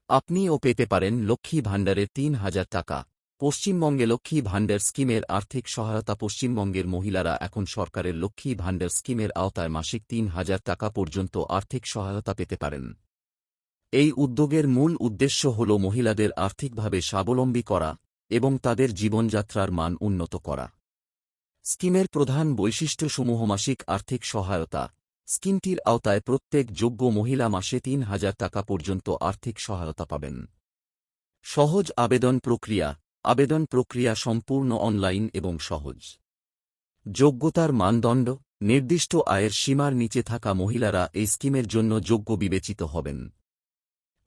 আপনিও পেতে পারেন লক্ষ্মী ভাণ্ডারের ৩,০০০ টাকা। পশ্চিমবঙ্গে লক্ষ্মী ভাণ্ডার স্কিমের আর্থিক সহায়তা। পশ্চিমবঙ্গের মহিলারা এখন সরকারের লক্ষ্মী ভাণ্ডার স্কিমের আওতায় মাসিক ৩,০০০ টাকা পর্যন্ত আর্থিক সহায়তা পেতে পারেন। এই উদ্যোগের মূল উদ্দেশ্য হল মহিলাদের আর্থিকভাবে স্বাবলম্বী করা এবং তাদের জীবনযাত্রার মান উন্নত করা। স্কিমের প্রধান বৈশিষ্ট্যসমূহ: মাসিক আর্থিক সহায়তা। স্কিমটির আওতায় প্রত্যেক যোগ্য মহিলা মাসে ৩,০০০ টাকা পর্যন্ত আর্থিক সহায়তা পাবেন। সহজ আবেদন প্রক্রিয়া। আবেদন প্রক্রিয়া সম্পূর্ণ অনলাইন এবং সহজ। যোগ্যতার মানদণ্ড: নির্দিষ্ট আয়ের সীমার নিচে থাকা মহিলারা এই স্কিমের জন্য যোগ্য বিবেচিত হবেন।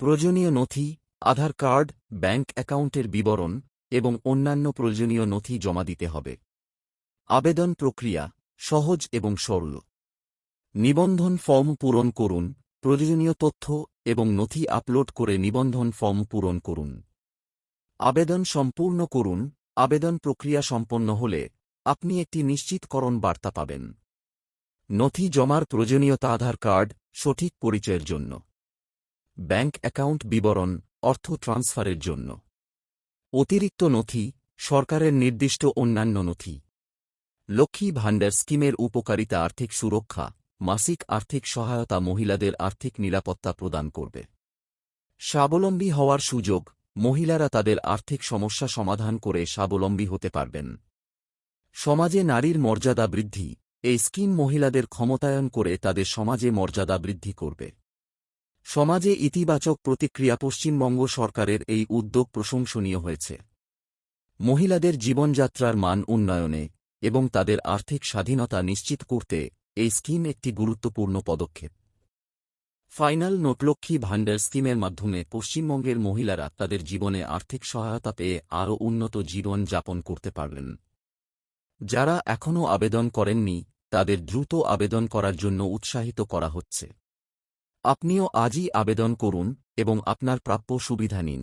প্রয়োজনীয় নথি: আধার কার্ড, ব্যাংক অ্যাকাউন্টের বিবরণ এবং অন্যান্য প্রয়োজনীয় নথি জমা দিতে হবে। আবেদন প্রক্রিয়া সহজ এবং সরল। নিবন্ধন ফর্ম পূরণ করুন। প্রয়োজনীয় তথ্য এবং নথি আপলোড করে নিবন্ধন ফর্ম পূরণ করুন। আবেদন সম্পূর্ণ করুন। আবেদন প্রক্রিয়া সম্পন্ন হলে আপনি একটি নিশ্চিতকরণ বার্তা পাবেন। নথি জমার প্রয়োজনীয়তা: আধার কার্ড সঠিক পরিচয়ের জন্য, ব্যাংক অ্যাকাউন্ট বিবরণ অর্থ ট্রান্সফারের জন্য, অতিরিক্ত নথি সরকারের নির্দিষ্ট অন্যান্য নথি। লক্ষ্মী ভাণ্ডার স্কিমের উপকারিতা: আর্থিক সুরক্ষা। মাসিক আর্থিক সহায়তা মহিলাদের আর্থিক নিরাপত্তা প্রদান করবে। স্বাবলম্বী হওয়ার সুযোগ: মহিলারা তাদের আর্থিক সমস্যা সমাধান করে স্বাবলম্বী হতে পারবেন। সমাজে নারীর মর্যাদা বৃদ্ধি: এই স্কিম মহিলাদের ক্ষমতায়ন করে তাদের সমাজে মর্যাদা বৃদ্ধি করবে। সমাজে ইতিবাচক প্রতিক্রিয়া: পশ্চিমবঙ্গ সরকারের এই উদ্যোগ প্রশংসনীয় হয়েছে। মহিলাদের জীবনযাত্রার মান উন্নয়নে এবং তাদের আর্থিক স্বাধীনতা নিশ্চিত করতে এই স্কিম একটি গুরুত্বপূর্ণ পদক্ষেপ। ফাইনাল নোট: লক্ষ্মী ভাণ্ডার স্কিমের মাধ্যমে পশ্চিমবঙ্গের মহিলারা তাদের জীবনে আর্থিক সহায়তা পেয়ে আরও উন্নত জীবন যাপন করতে পারবেন। যারা এখনও আবেদন করেননি তাদের দ্রুত আবেদন করার জন্য উৎসাহিত করা হচ্ছে। আপনিও আজই আবেদন করুন এবং আপনার প্রাপ্য সুবিধা নিন।